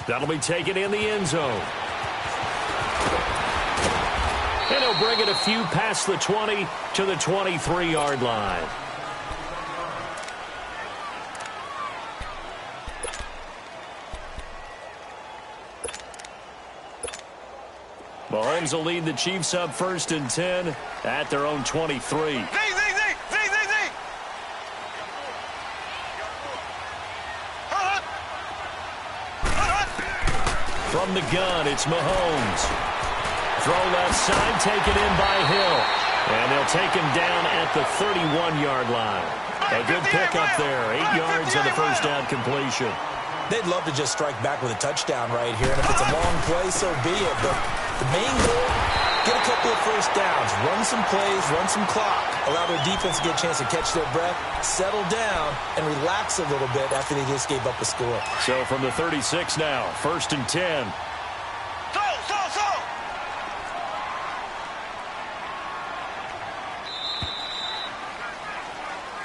That'll be taken in the end zone. And he'll bring it a few past the 20 to the 23-yard line. Mahomes will lead the Chiefs up 1st and 10 at their own 23. From the gun, it's Mahomes. Throw left side, taken in by Hill. And they'll take him down at the 31-yard line. A good pickup there, 8 yards on the first down completion. They'd love to just strike back with a touchdown right here. And if it's a long play, so be it. But the main goal, get a couple of first downs, run some plays, run some clock, allow their defense to get a chance to catch their breath, settle down, and relax a little bit after they just gave up a score. So from the 36 now, 1st and 10.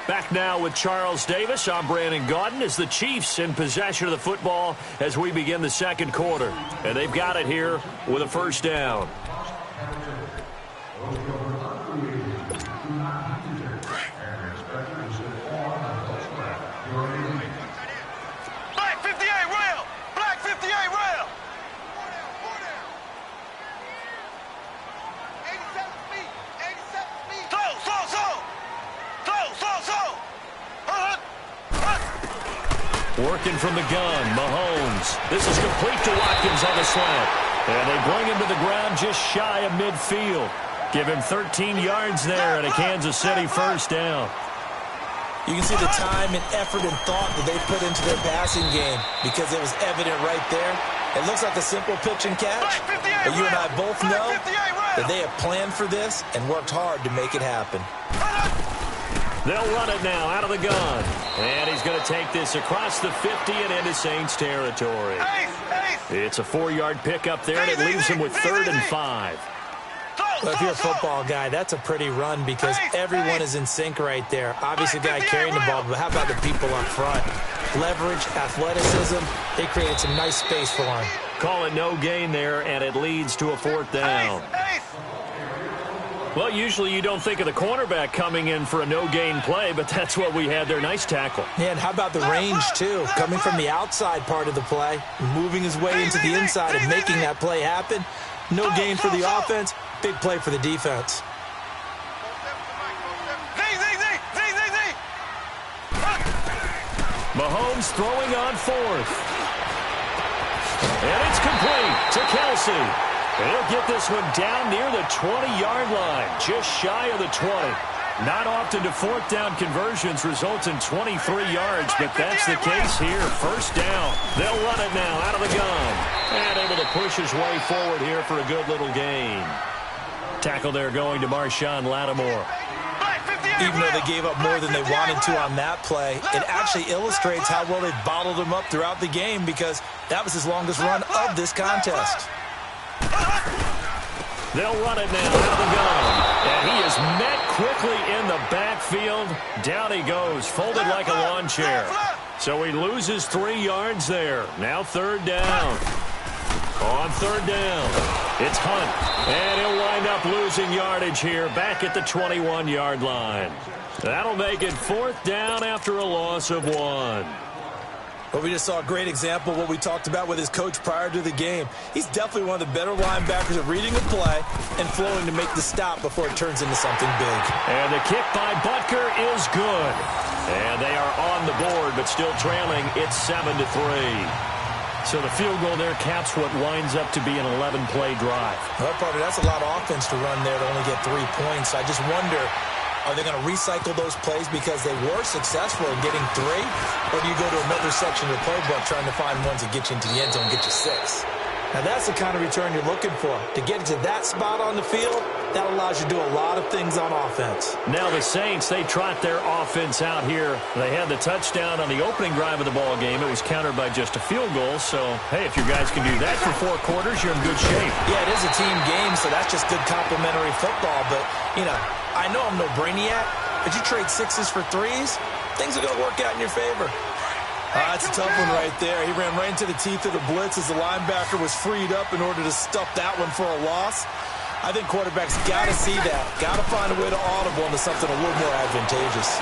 Back now with Charles Davis. I'm Brandon Gaudin as the Chiefs in possession of the football as we begin the second quarter. And they've got it here with a first down. Black 58 rail! Black 58 rail! 87 feet! 87 feet! Working from the gun, Mahomes. This is complete to Watkins on the slant. And they bring him to the ground just shy of midfield. Give him 13 yards there and a Kansas City first down. You can see the time and effort and thought that they put into their passing game because it was evident right there. It looks like a simple pitch and catch, but you and I both know that they have planned for this and worked hard to make it happen. They'll run it now out of the gun. And he's going to take this across the 50 and into Saints territory. It's a 4-yard pickup there, and it leaves him with 3rd and 5. Well, if you're a football guy, that's a pretty run because everyone is in sync right there. Obviously, the guy carrying the ball, but how about the people up front? Leverage, athleticism, they created some nice space for him. Call it no gain there, and it leads to a 4th down. Well, usually you don't think of the cornerback coming in for a no-gain play, but that's what we had there. Nice tackle. Yeah, and how about the range, too? Coming from the outside part of the play, moving his way into the inside and making that play happen. No gain for the offense, big play for the defense. Mahomes throwing on 4th. And it's complete to Kelsey. He'll get this one down near the 20-yard line, just shy of the 20. Not often do 4th down conversions result in 23 yards, but that's the case here. First down. They'll run it now out of the gun. And able to push his way forward here for a good little gain. Tackle there going to Marshawn Lattimore. Even though they gave up more than they wanted to on that play, it actually illustrates how well they bottled him up throughout the game because that was his longest run of this contest. They'll run it now out of the gun. And he is met quickly in the backfield. Down he goes, folded like a lawn chair. So he loses 3 yards there. Now 3rd down. On 3rd down, it's Hunt. And he'll wind up losing yardage here back at the 21-yard line. That'll make it 4th down after a loss of 1. Well, we just saw a great example of what we talked about with his coach prior to the game. He's definitely one of the better linebackers at reading a play and flowing to make the stop before it turns into something big. And the kick by Butker is good. And they are on the board, but still trailing. It's 7-3. So the field goal there caps what winds up to be an 11-play drive. Well, partner, that's a lot of offense to run there to only get 3 points. I just wonder, are they going to recycle those plays because they were successful in getting 3? Or do you go to another section of the playbook trying to find ones that get you into the end zone and get you 6? Now, that's the kind of return you're looking for. To get to that spot on the field, that allows you to do a lot of things on offense. Now the Saints, they trot their offense out here. They had the touchdown on the opening drive of the ball game. It was countered by just a field goal. So, hey, if you guys can do that for 4 quarters, you're in good shape. Yeah, it is a team game, so that's just good complimentary football. But, you know, I know I'm no brainiac, but you trade 6s for 3s, things are going to work out in your favor. That's a tough one right there. He ran right into the teeth of the blitz as the linebacker was freed up in order to stuff that one for a loss. I think quarterbacks got to see that. Got to find a way to audible into something a little more advantageous.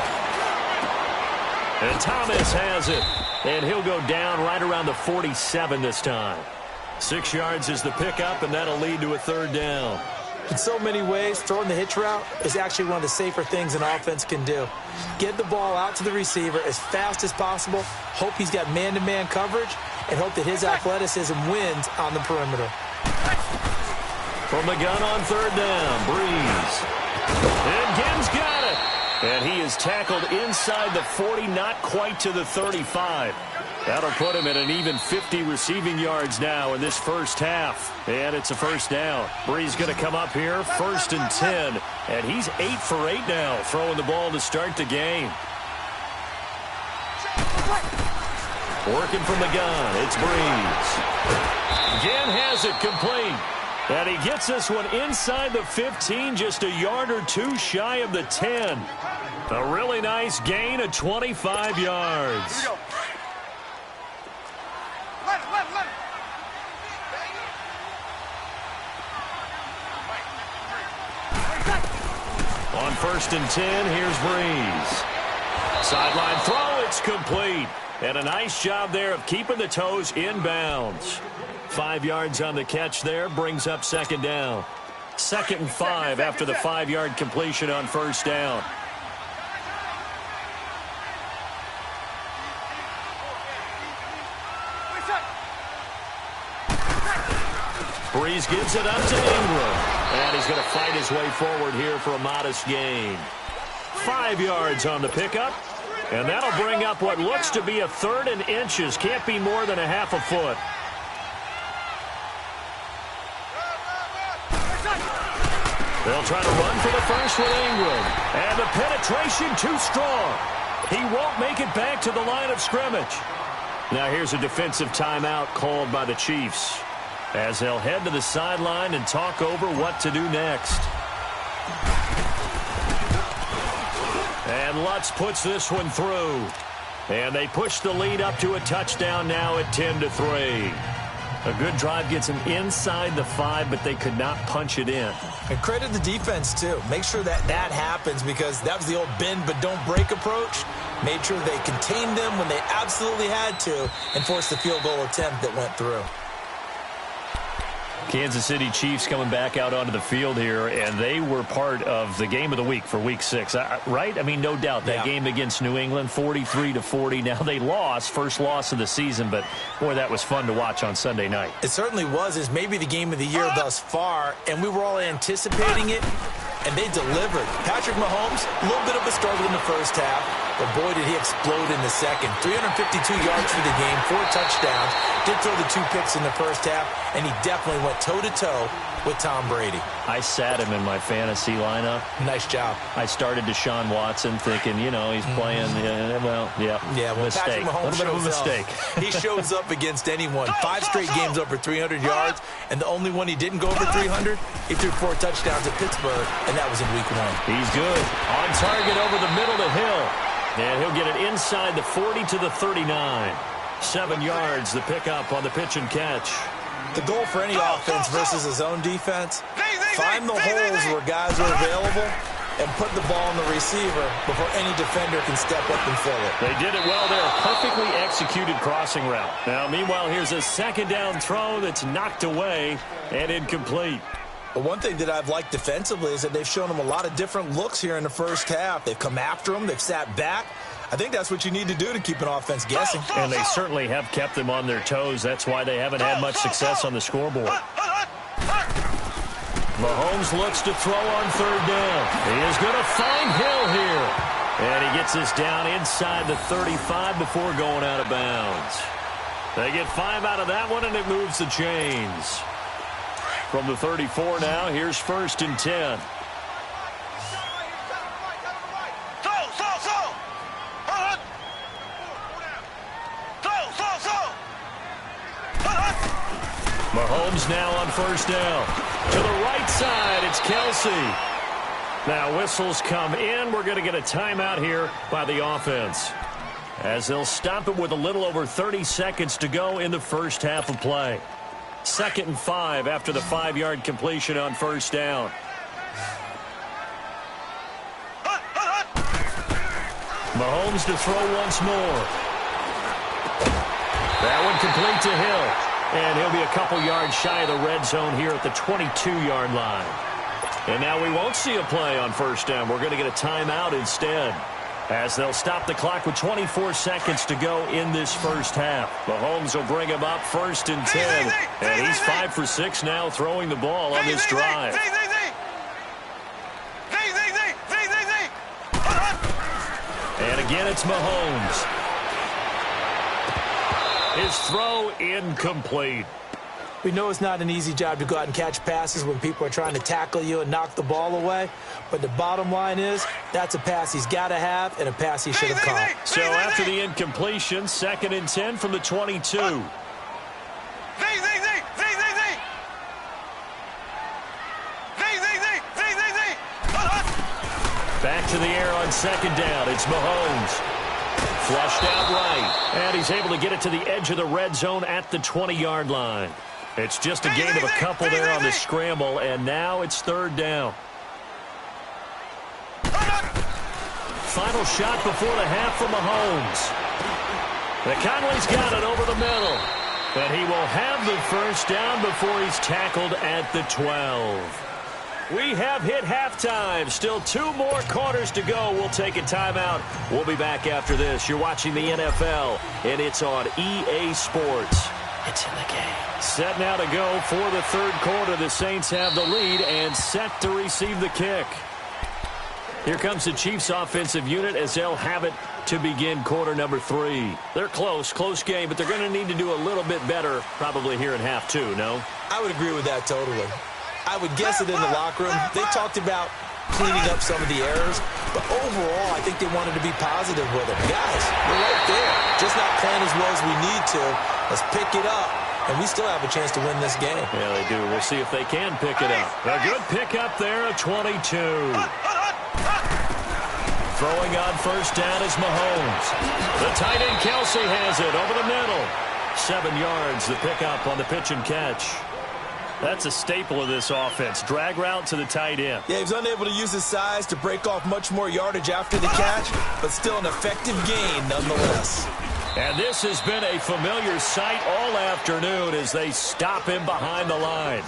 And Thomas has it. And he'll go down right around the 47 this time. 6 yards is the pickup, and that'll lead to a third down. In so many ways, throwing the hitch route is actually one of the safer things an offense can do. Get the ball out to the receiver as fast as possible, hope he's got man-to-man coverage, and hope that his athleticism wins on the perimeter. From the gun on third down, Breeze. And Ginn's got it. And he is tackled inside the 40, not quite to the 35. That'll put him at an even 50 receiving yards now in this first half. And it's a first down. Breeze going to come up here, 1st and 10. And he's 8 for 8 now, throwing the ball to start the game. Working from the gun, it's Breeze. Ginn has it complete. And he gets this one inside the 15, just a yard or two shy of the 10. A really nice gain of 25 yards. On 1st and 10, here's Breeze. Sideline throw, it's complete. And a nice job there of keeping the toes inbounds. 5 yards on the catch there, brings up 2nd down. 2nd and 5 after the 5-yard completion on 1st down. Breeze gives it up to Ingram. And he's going to fight his way forward here for a modest gain. 5 yards on the pickup. And that'll bring up what looks to be a 3rd and inches. Can't be more than a half a foot. They'll try to run for the first with Ingram. And the penetration too strong. He won't make it back to the line of scrimmage. Now here's a defensive timeout called by the Chiefs, as they'll head to the sideline and talk over what to do next. And Lutz puts this one through. And they push the lead up to a touchdown now at 10-3. A good drive gets them inside the 5, but they could not punch it in. And credit the defense, too. Make sure that that happens, because that was the old bend but don't break approach. Made sure they contained them when they absolutely had to and forced the field goal attempt that went through. Kansas City Chiefs coming back out onto the field here, and they were part of the game of the week for Week 6, right? I mean, no doubt that game against New England, 43-40. Now they lost, first loss of the season, but boy, that was fun to watch on Sunday night. It certainly was. It's maybe the game of the year thus far, and we were all anticipating it, and they delivered. Patrick Mahomes, a little bit of a struggle in the first half, but boy, did he explode in the second. 352 yards for the game, 4 touchdowns. Did throw the 2 picks in the first half, and he definitely went toe-to-toe with Tom Brady. I sat him in my fantasy lineup. Nice job. I started Deshaun Watson thinking, you know, he's playing, mistake. A little bit of a mistake. He shows up against anyone. 5 straight games over 300 yards, and the only one he didn't go over 300, he threw 4 touchdowns at Pittsburgh, and that was in Week 1. He's good. On target over the middle to Hill. And he'll get it inside the 40 to the 39. 7 yards, the pickup on the pitch and catch. The goal for any offense versus his own defense, find the holes where guys are available and put the ball on the receiver before any defender can step up and fill it. They did it well there. Perfectly executed crossing route. Now, meanwhile, here's a 2nd down throw that's knocked away and incomplete. But one thing that I've liked defensively is that they've shown him a lot of different looks here in the first half. They've come after him. They've sat back. I think that's what you need to do to keep an offense guessing. And they certainly have kept them on their toes. That's why they haven't had much success on the scoreboard. Mahomes looks to throw on 3rd down. He is going to find Hill here. And he gets this down inside the 35 before going out of bounds. They get 5 out of that one, and it moves the chains. From the 34 now, here's 1st and 10. Mahomes now on 1st down. To the right side, it's Kelsey. Now whistles come in. We're going to get a timeout here by the offense. as they'll stop it with a little over 30 seconds to go in the first half of play. 2nd and 5 after the 5-yard completion on first down. Mahomes to throw once more. That one complete to Hill. And he'll be a couple yards shy of the red zone here at the 22-yard line. And now we won't see a play on first down. We're going to get a timeout instead, as they'll stop the clock with 24 seconds to go in this first half. Mahomes will bring him up 1st and 10. And he's 5 for 6 now throwing the ball on this drive. And again, it's Mahomes. His throw incomplete. We know it's not an easy job to go out and catch passes when people are trying to tackle you and knock the ball away. But the bottom line is, that's a pass he's got to have and a pass he should have caught. So after the incompletion, 2nd and 10 from the 22. Back to the air on 2nd down. It's Mahomes. Flushed out right. And he's able to get it to the edge of the red zone at the 20-yard line. It's just a gain of a couple there on the scramble, and now it's 3rd down. Final shot before the half from Mahomes. McConley's got it over the middle. And he will have the first down before he's tackled at the 12. We have hit halftime. Still 2 more quarters to go. We'll take a timeout. We'll be back after this. You're watching the NFL, and it's on EA Sports. It's in the game. Set now to go for the 3rd quarter. The Saints have the lead and set to receive the kick. Here comes the Chiefs offensive unit as they'll have it to begin quarter number 3. They're close game, but they're going to need to do a little bit better probably here in half 2, no? I would agree with that totally. I would guess it in the locker room. They talked about cleaning up some of the errors, but overall, I think they wanted to be positive with it. Guys, we're right there. Just not playing as well as we need to. Let's pick it up, and we still have a chance to win this game. Yeah, they do. We'll see if they can pick it up. A good pickup there at 22. Throwing on first down is Mahomes. The tight end Kelsey has it over the middle. 7 yards, the pickup on the pitch and catch. That's a staple of this offense. Drag route to the tight end. Yeah, he was unable to use his size to break off much more yardage after the catch, but still an effective gain nonetheless. And this has been a familiar sight all afternoon as they stop him behind the line.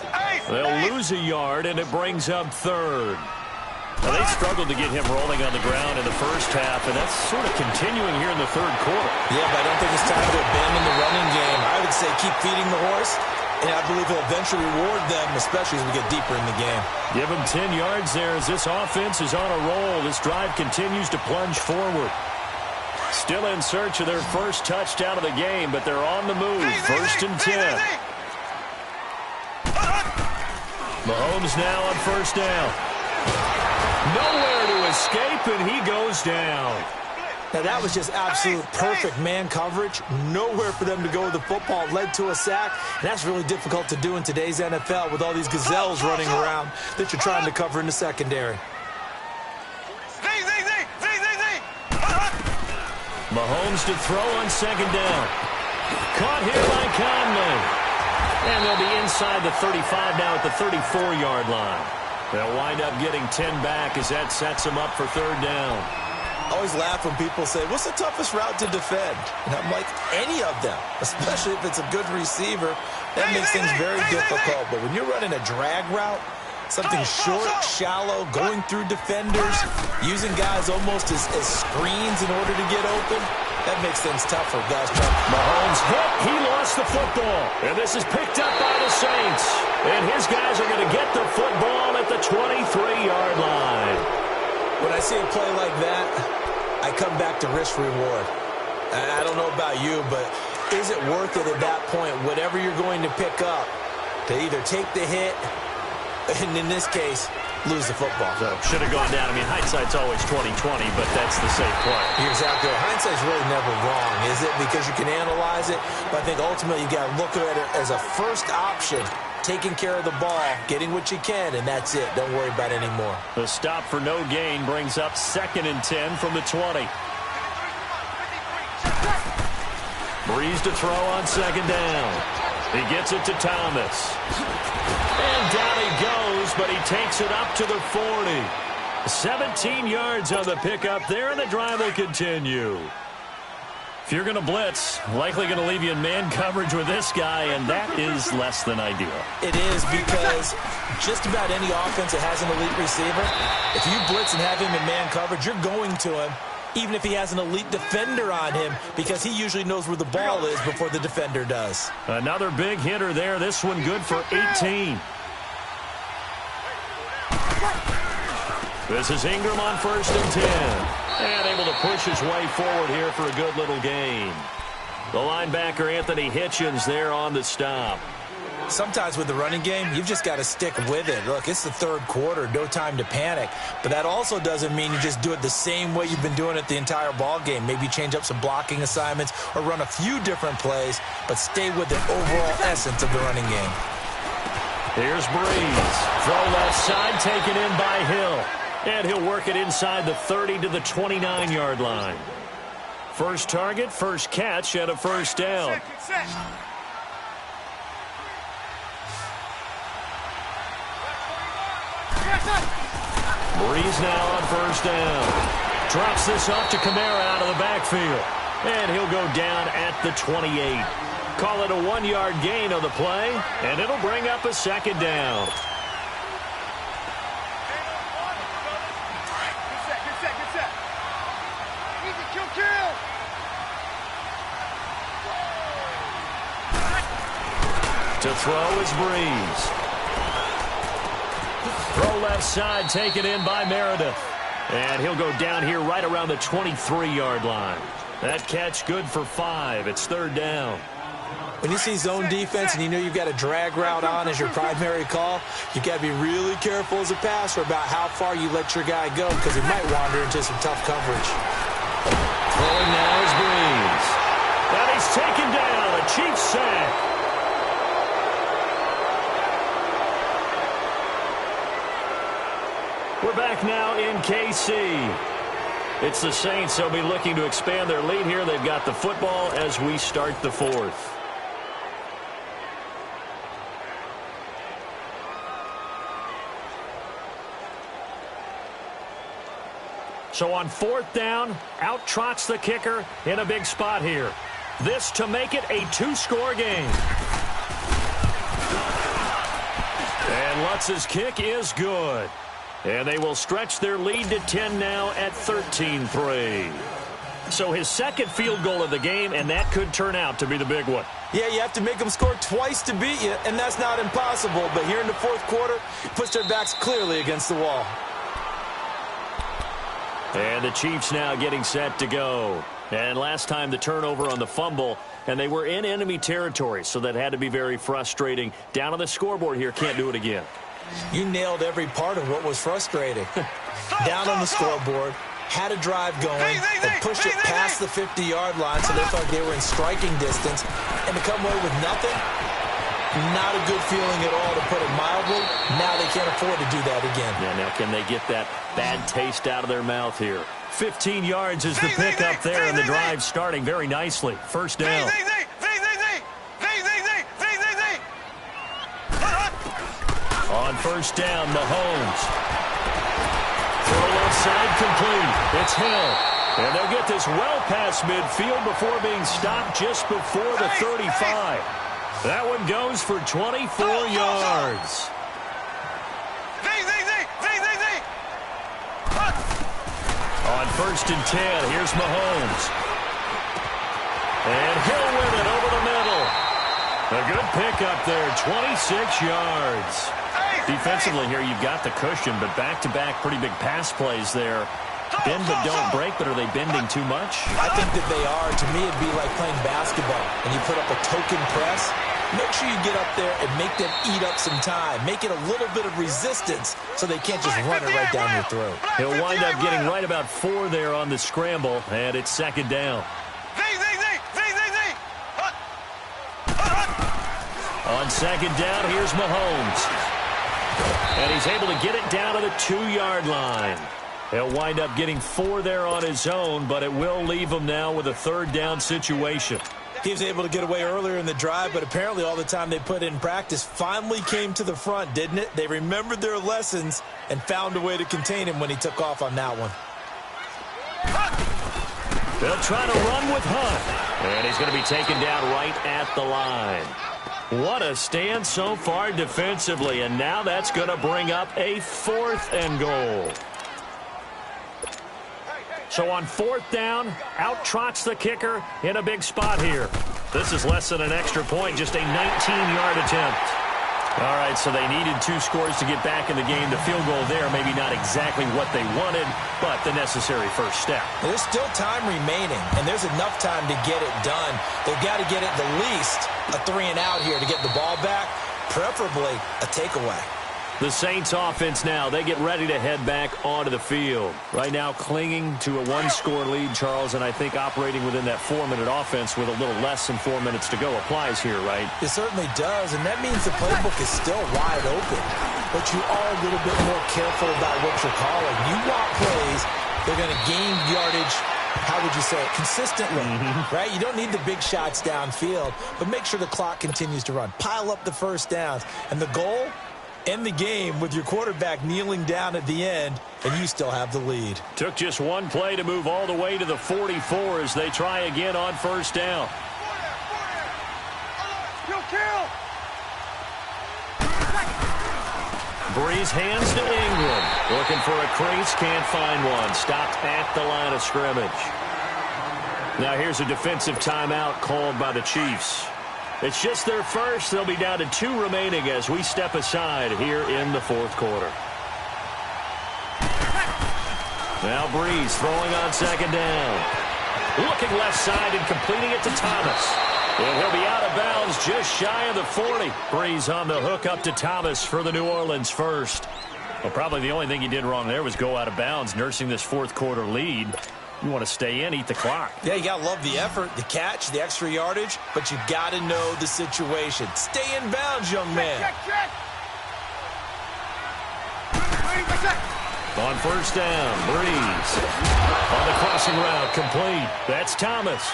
They'll lose a yard, and it brings up 3rd. Now, they struggled to get him rolling on the ground in the first half, and that's sort of continuing here in the 3rd quarter. Yeah, but I don't think it's time to abandon the running game. I would say keep feeding the horse. And I believe he'll eventually reward them, especially as we get deeper in the game. Give him 10 yards there as this offense is on a roll. This drive continues to plunge forward. Still in search of their first touchdown of the game, but they're on the move. 1st and 10. Mahomes now on first down. Nowhere to escape, and he goes down. Now, that was just absolute perfect man coverage. Nowhere for them to go with the football. Led to a sack. And that's really difficult to do in today's NFL with all these gazelles running around that you're trying to cover in the secondary. Mahomes to throw on 2nd down. Caught here by Conley. And they'll be inside the 35 now at the 34-yard line. They'll wind up getting 10 back as that sets them up for 3rd down. I always laugh when people say, what's the toughest route to defend? And I'm like, any of them, especially if it's a good receiver. That makes things very difficult. But when you're running a drag route, something short, shallow, going through defenders, using guys almost as screens in order to get open, that makes things tougher, guys. Mahomes hit. He lost the football. And this is picked up by the Saints. And his guys are going to get the football at the 23-yard line. When I see a play like that, I come back to risk-reward. I don't know about you, but is it worth it at that point, whatever you're going to pick up, to either take the hit, and in this case, lose the football? So should have gone down. I mean, hindsight's always 20/20, but that's the safe play. You're exactly right. Hindsight's really never wrong, is it? Because you can analyze it, but I think ultimately you got to look at it as a first option. Taking care of the ball, getting what you can, and that's it. Don't worry about it anymore. The stop for no gain brings up 2nd and 10 from the 20. Breeze to throw on second down. He gets it to Thomas. And down he goes, but he takes it up to the 40. 17 yards on the pickup there, and the drive will continue. If you're going to blitz, likely going to leave you in man coverage with this guy, and that is less than ideal. It is, because just about any offense that has an elite receiver, if you blitz and have him in man coverage, you're going to him, even if he has an elite defender on him, because he usually knows where the ball is before the defender does. Another big hitter there. This one good for 18. This is Ingram on 1st and 10. And able to push his way forward here for a good little gain. The linebacker, Anthony Hitchens, there on the stop. Sometimes with the running game, you've just got to stick with it. Look, it's the third quarter, no time to panic. But that also doesn't mean you just do it the same way you've been doing it the entire ball game. Maybe change up some blocking assignments or run a few different plays, but stay with the overall essence of the running game. Here's Breeze. Throw left side, taken in by Hill. And he'll work it inside the 30 to the 29-yard line. First target, first catch, and a first down. Breeze now on first down. Drops this off to Kamara out of the backfield. And he'll go down at the 28. Call it a 1-yard gain on the play, and it'll bring up a second down. To throw is Breeze. Throw left side, taken in by Meredith. And he'll go down here right around the 23-yard line. That catch good for 5. It's third down. When you see zone defense and you know you've got a drag route on as your primary call, you've got to be really careful as a passer about how far you let your guy go, because he might wander into some tough coverage. Throwing now is Breeze. And he's taken down. A Chiefs sack. We're back now in KC. It's the Saints. They'll be looking to expand their lead here. They've got the football as we start the fourth. So on fourth down, out trots the kicker in a big spot here. This to make it a 2-score game. And Lutz's kick is good. And they will stretch their lead to 10 now at 13-3. So his second field goal of the game, and that could turn out to be the big one. Yeah, you have to make them score twice to beat you, and that's not impossible. But here in the fourth quarter, push their backs clearly against the wall. And the Chiefs now getting set to go. And last time the turnover on the fumble, and they were in enemy territory, so that had to be very frustrating. Down on the scoreboard here, can't do it again. You nailed every part of what was frustrating. Down on the scoreboard, had a drive going, and pushed it past the 50-yard line, so they felt like they were in striking distance, and to come away with nothing, not a good feeling at all, to put it mildly. Now they can't afford to do that again. Yeah, now can they get that bad taste out of their mouth here? 15 yards is the pickup there, and the drive starting very nicely. First down. On first down, Mahomes. Throw left side complete. It's Hill. And they'll get this well past midfield before being stopped just before the 35. That one goes for 24 yards. On first and 10, here's Mahomes. And Hill with it over the middle. A good pickup there, 26 yards. Defensively here, you've got the cushion, but back-to-back pretty big pass plays there. Bend but don't break, but are they bending too much? I think that they are. To me, it'd be like playing basketball, and you put up a token press. Make sure you get up there and make them eat up some time. Make it a little bit of resistance so they can't just run it right down your throat. He'll wind up getting right about 4 there on the scramble, and it's second down. On second down, here's Mahomes. And he's able to get it down to the 2-yard line. He'll wind up getting 4 there on his own, but it will leave him now with a third down situation. He was able to get away earlier in the drive, but apparently all the time they put in practice finally came to the front, didn't it? They remembered their lessons and found a way to contain him when he took off on that one. They'll try to run with Hunt. And he's going to be taken down right at the line. What a stand so far defensively, and now that's going to bring up a 4th and goal. So on 4th down, out trots the kicker in a big spot here. This is less than an extra point, just a 19-yard attempt. All right, so they needed 2 scores to get back in the game. The field goal there, maybe not exactly what they wanted, but the necessary first step. There's still time remaining, and there's enough time to get it done. They've got to get at the least a 3-and-out here to get the ball back, preferably a takeaway. The Saints offense now, they get ready to head back onto the field. Right now clinging to a 1-score lead, Charles, and I think operating within that 4-minute offense with a little less than 4 minutes to go applies here, right? It certainly does, and that means the playbook is still wide open. But you are a little bit more careful about what you're calling. You want plays, they're going to gain yardage, how would you say it, consistently, right? You don't need the big shots downfield, but make sure the clock continues to run. Pile up the first downs, and the goal, end the game with your quarterback kneeling down at the end, and you still have the lead. Took just one play to move all the way to the 44 as they try again on first down. Breeze hands to Ingram. Looking for a crease, can't find one. Stopped at the line of scrimmage. Now here's a defensive timeout called by the Chiefs. It's just their first. They'll be down to 2 remaining as we step aside here in the 4th quarter. Now Breeze throwing on 2nd down. Looking left side and completing it to Thomas. And he'll be out of bounds just shy of the 40. Breeze on the hook up to Thomas for the New Orleans first. Well, probably the only thing he did wrong there was go out of bounds, nursing this 4th quarter lead. You want to stay in, eat the clock. Yeah, you got to love the effort, the catch, the extra yardage, but you got to know the situation. Stay in bounds, young man. Check. On first down, Breeze. On the crossing route, complete. That's Thomas.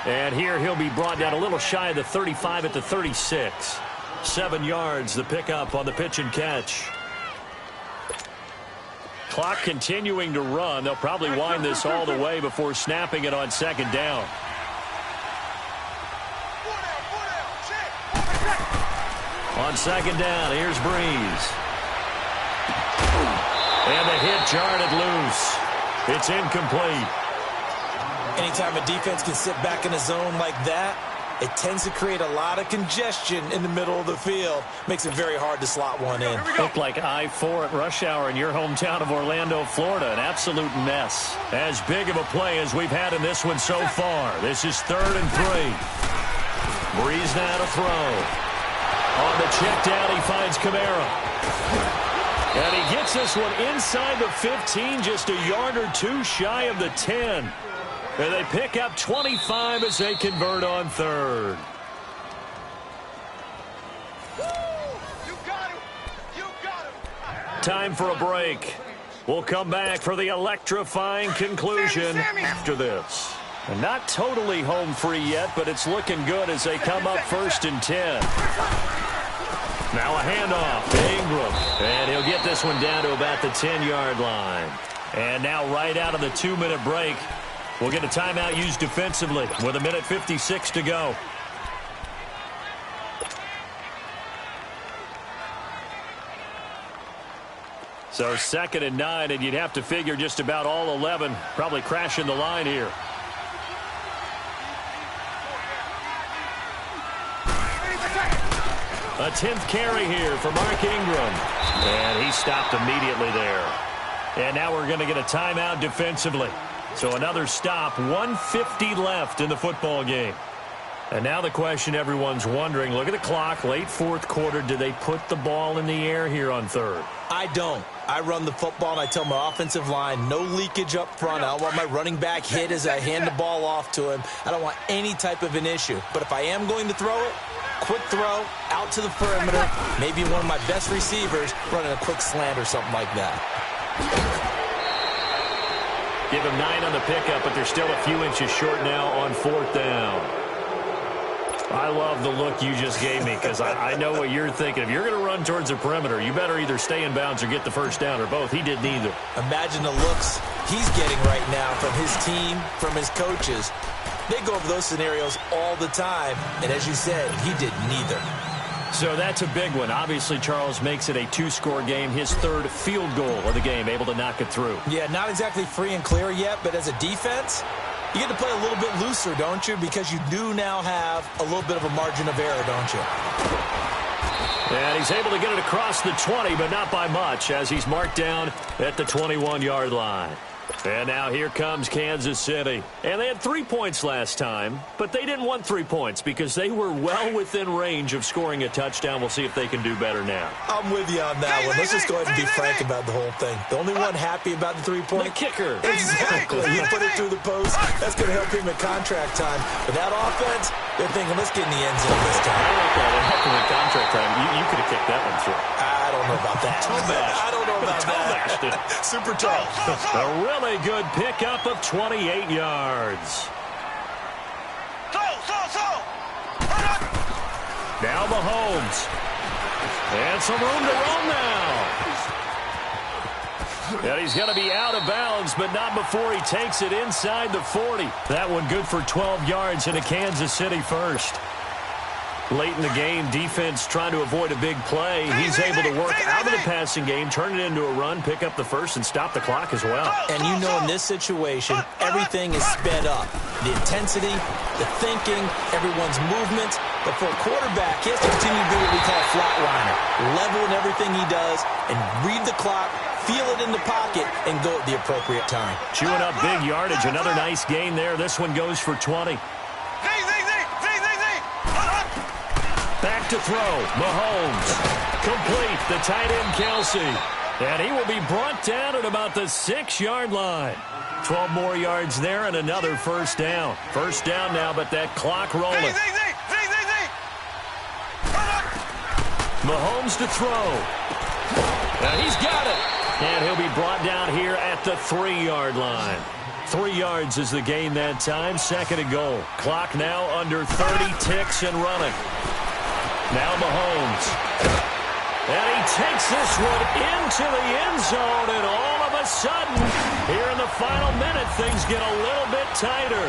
And here he'll be brought down a little shy of the 35 at the 36. 7 yards, the pickup on the pitch and catch. Clock continuing to run. They'll probably wind this all the way before snapping it on 2nd down. On 2nd down, here's Breeze. And the hit jarred it loose. It's incomplete. Anytime a defense can sit back in a zone like that, it tends to create a lot of congestion in the middle of the field. Makes it very hard to slot one in. Looked like I-4 at rush hour in your hometown of Orlando, Florida. An absolute mess. As big of a play as we've had in this one so far. This is 3rd and 3. Breeze now to throw. On the check down, he finds Kamara. And he gets this one inside the 15, just a yard or 2 shy of the 10. And they pick up 25 as they convert on 3rd. Time for a break. We'll come back for the electrifying conclusion after this. And not totally home free yet, but it's looking good as they come up 1st and 10. Now a handoff to Ingram. And he'll get this one down to about the 10-yard line. And now right out of the 2-minute break, we'll get a timeout used defensively with 1:56 to go. So 2nd and 9, and you'd have to figure just about all 11 probably crashing the line here. A 10th carry here for Mark Ingram. And he stopped immediately there. And now we're going to get a timeout defensively. So another stop, 1:50 left in the football game. And now the question everyone's wondering, look at the clock, late 4th quarter, do they put the ball in the air here on 3rd? I don't. I run the football, and I tell my offensive line, no leakage up front. I don't want my running back hit as I hand the ball off to him. I don't want any type of an issue. But if I am going to throw it, quick throw, out to the perimeter, maybe one of my best receivers running a quick slant or something like that. Give him 9 on the pickup, but they're still a few inches short now on 4th down. I love the look you just gave me because I know what you're thinking. If you're going to run towards the perimeter, you better either stay in bounds or get the first down, or both. He did neither. Imagine the looks he's getting right now from his team, from his coaches. They go over those scenarios all the time, and as you said, he did neither. So that's a big one. Obviously, Charles makes it a 2-score game, his third field goal of the game, able to knock it through. Yeah, not exactly free and clear yet, but as a defense, you get to play a little bit looser, don't you? Because you do now have a little bit of a margin of error, don't you? And he's able to get it across the 20, but not by much, as he's marked down at the 21-yard line. And now here comes Kansas City. And they had 3 points last time, but they didn't want 3 points because they were well within range of scoring a touchdown. We'll see if they can do better now. I'm with you on that one. Let's just go ahead and be frank about the whole thing. The only one happy about the 3-point? The kicker. Exactly. You put it through the post. That's going to help him at contract time. But that offense, they're thinking, let's get in the end zone this time. I like that. It helped him at contract time. You could have kicked that one through. I don't know about that. I don't know about that. Super tough. A really good pickup of 28 yards. Now Mahomes. And some room to roam now. And he's going to be out of bounds, but not before he takes it inside the 40. That one good for 12 yards and a Kansas City first. Late in the game, defense trying to avoid a big play. He's able to work out of the passing game, turn it into a run, pick up the first, and stop the clock as well. And you know in this situation, everything is sped up. The intensity, the thinking, everyone's movements. But for a quarterback, he has to continue to do what we call flatliner. Level in everything he does and read the clock, feel it in the pocket, and go at the appropriate time. Chewing up big yardage. Another nice gain there. This one goes for 20. Back to throw. Mahomes. Complete. The tight end, Kelsey. And he will be brought down at about the 6-yard line. 12 more yards there and another first down. First down now, but that clock rolling. Mahomes to throw. And he's got it. And he'll be brought down here at the 3-yard line. 3 yards is the gain that time. Second and goal. Clock now under 30 ticks and running. Now Mahomes. And he takes this one into the end zone, and all of a sudden, here in the final minute, things get a little bit tighter.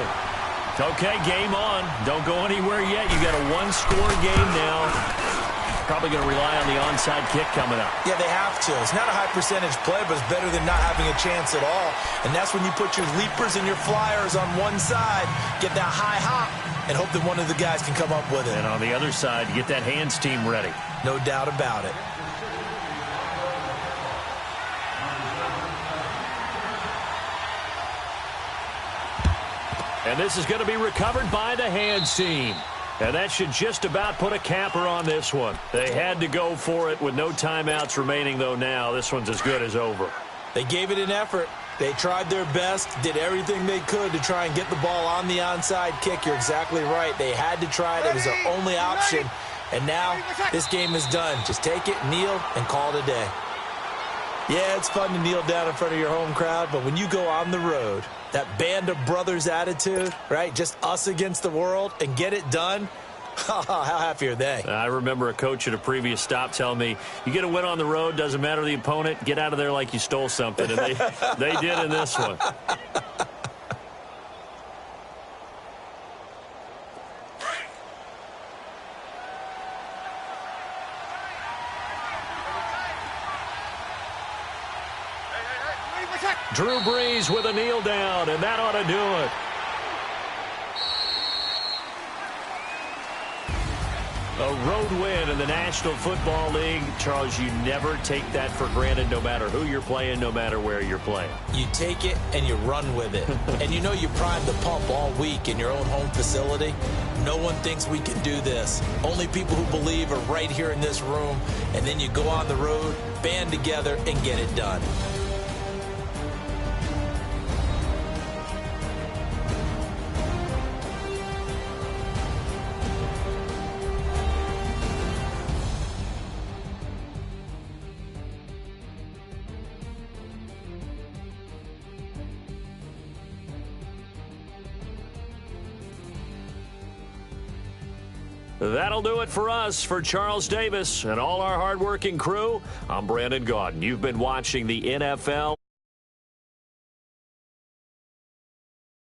Okay, game on. Don't go anywhere yet. You got a 1-score game now. Probably going to rely on the onside kick coming up. Yeah, they have to. It's not a high percentage play, but it's better than not having a chance at all. And that's when you put your leapers and your flyers on one side, get that high hop, and hope that one of the guys can come up with it. And on the other side, get that hands team ready. No doubt about it. And this is going to be recovered by the hands team. And that should just about put a capper on this one. They had to go for it with no timeouts remaining, though now. This one's as good as over. They gave it an effort. They tried their best, did everything they could to try and get the ball on the onside kick. You're exactly right. They had to try it. It was their only option. And now this game is done. Just take it, kneel, and call it a day. Yeah, it's fun to kneel down in front of your home crowd, but when you go on the road, that band of brothers attitude, right? Just us against the world and get it done. How happy are they? I remember a coach at a previous stop telling me, you get a win on the road, doesn't matter the opponent, get out of there like you stole something. And they did in this one. Drew Brees with a kneel down, and that ought to do it. A road win in the National Football League. Charles, you never take that for granted no matter who you're playing, no matter where you're playing. You take it and you run with it. And you know you primed the pump all week in your own home facility. No one thinks we can do this. Only people who believe are right here in this room. And then you go on the road, band together, and get it done. That'll do it for us. For Charles Davis and all our hardworking crew, I'm Brandon Gaudin. You've been watching the NFL.